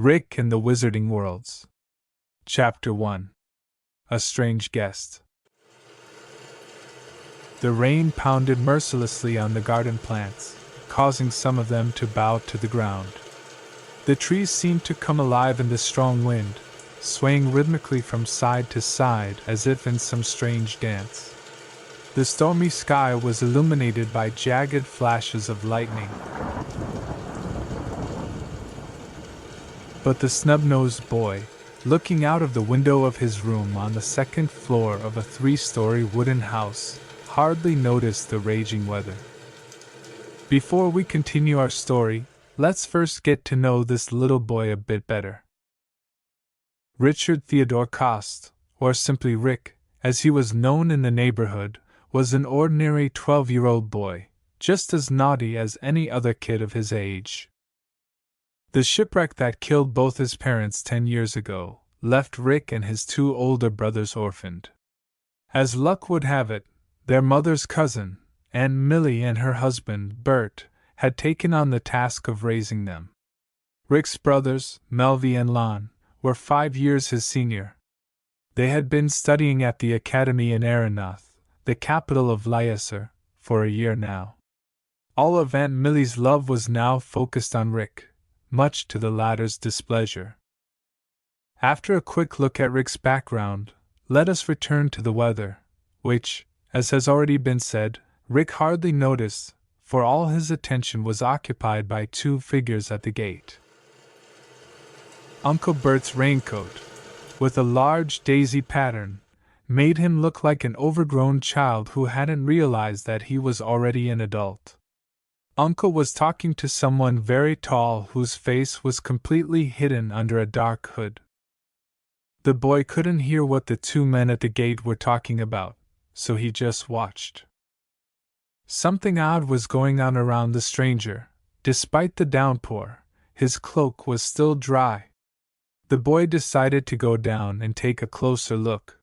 Rick and the Wizarding Worlds. Chapter 1. A Strange Guest. The rain pounded mercilessly on the garden plants, causing some of them to bow to the ground. The trees seemed to come alive in the strong wind, swaying rhythmically from side to side as if in some strange dance. The stormy sky was illuminated by jagged flashes of lightning. But the snub-nosed boy, looking out of the window of his room on the second floor of a 3-story wooden house, hardly noticed the raging weather. Before we continue our story, let's first get to know this little boy a bit better. Richard Theodore Cost, or simply Rick, as he was known in the neighborhood, was an ordinary 12-year-old boy, just as naughty as any other kid of his age. The shipwreck that killed both his parents 10 years ago left Rick and his 2 older brothers orphaned. As luck would have it, their mother's cousin, Aunt Millie, and her husband, Bert, had taken on the task of raising them. Rick's brothers, Melvie and Lon, were 5 years his senior. They had been studying at the academy in Aranoth, the capital of Lyesir, for a year now. All of Aunt Millie's love was now focused on Rick, much to the latter's displeasure. After a quick look at Rick's background, let us return to the weather, which, as has already been said, Rick hardly noticed, for all his attention was occupied by 2 figures at the gate. Uncle Bert's raincoat, with a large daisy pattern, made him look like an overgrown child who hadn't realized that he was already an adult. Uncle was talking to someone very tall whose face was completely hidden under a dark hood. The boy couldn't hear what the 2 men at the gate were talking about, so he just watched. Something odd was going on around the stranger. Despite the downpour, his cloak was still dry. The boy decided to go down and take a closer look.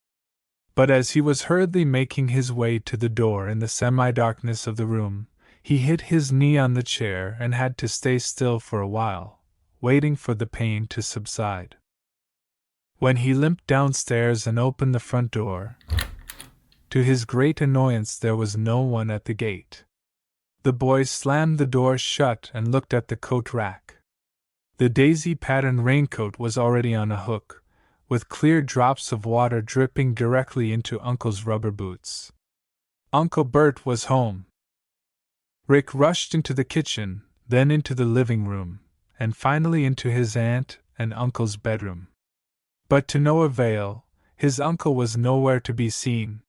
But as he was hurriedly making his way to the door in the semi-darkness of the room, he hit his knee on the chair and had to stay still for a while, waiting for the pain to subside. When he limped downstairs and opened the front door, to his great annoyance there was no one at the gate. The boy slammed the door shut and looked at the coat rack. The daisy-patterned raincoat was already on a hook, with clear drops of water dripping directly into Uncle's rubber boots. Uncle Bert was home. Rick rushed into the kitchen, then into the living room, and finally into his aunt and uncle's bedroom. But to no avail, his uncle was nowhere to be seen.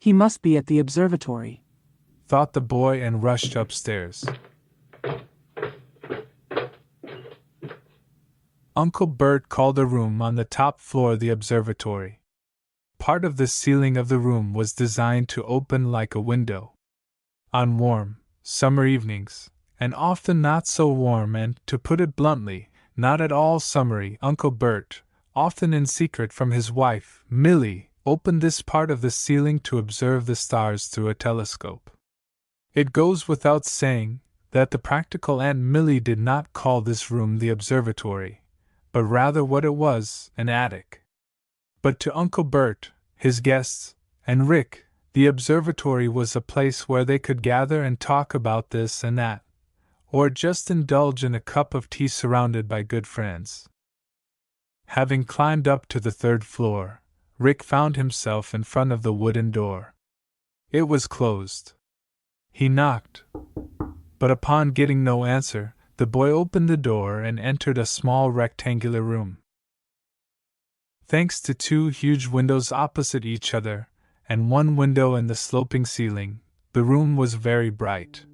"He must be at the observatory," thought the boy and rushed upstairs. Uncle Bert called a room on the top floor the observatory. Part of the ceiling of the room was designed to open like a window. On warm, summer evenings, and often not so warm and, to put it bluntly, not at all summery, Uncle Bert, often in secret from his wife, Millie, opened this part of the ceiling to observe the stars through a telescope. It goes without saying that the practical Aunt Millie did not call this room the observatory, but rather what it was, an attic. But to Uncle Bert, his guests, and Rick, the observatory was a place where they could gather and talk about this and that, or just indulge in a cup of tea surrounded by good friends. Having climbed up to the 3rd floor, Rick found himself in front of the wooden door. It was closed. He knocked, but upon getting no answer, the boy opened the door and entered a small rectangular room. Thanks to 2 huge windows opposite each other, and 1 window in the sloping ceiling, the room was very bright.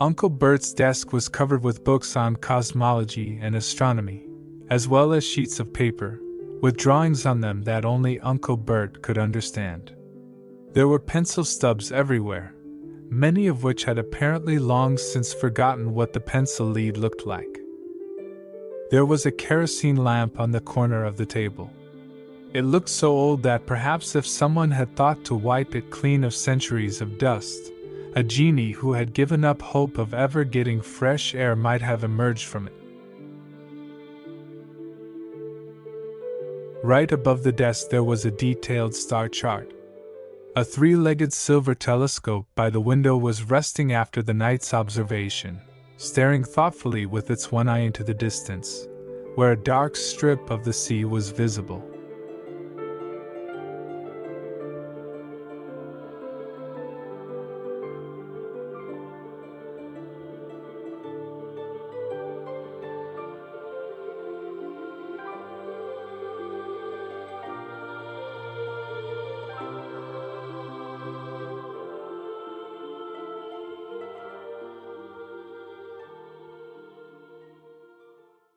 Uncle Bert's desk was covered with books on cosmology and astronomy, as well as sheets of paper, with drawings on them that only Uncle Bert could understand. There were pencil stubs everywhere, many of which had apparently long since forgotten what the pencil lead looked like. There was a kerosene lamp on the corner of the table. It looked so old that perhaps if someone had thought to wipe it clean of centuries of dust, a genie who had given up hope of ever getting fresh air might have emerged from it. Right above the desk there was a detailed star chart. A three-legged silver telescope by the window was resting after the night's observation, staring thoughtfully with its one eye into the distance, where a dark strip of the sea was visible.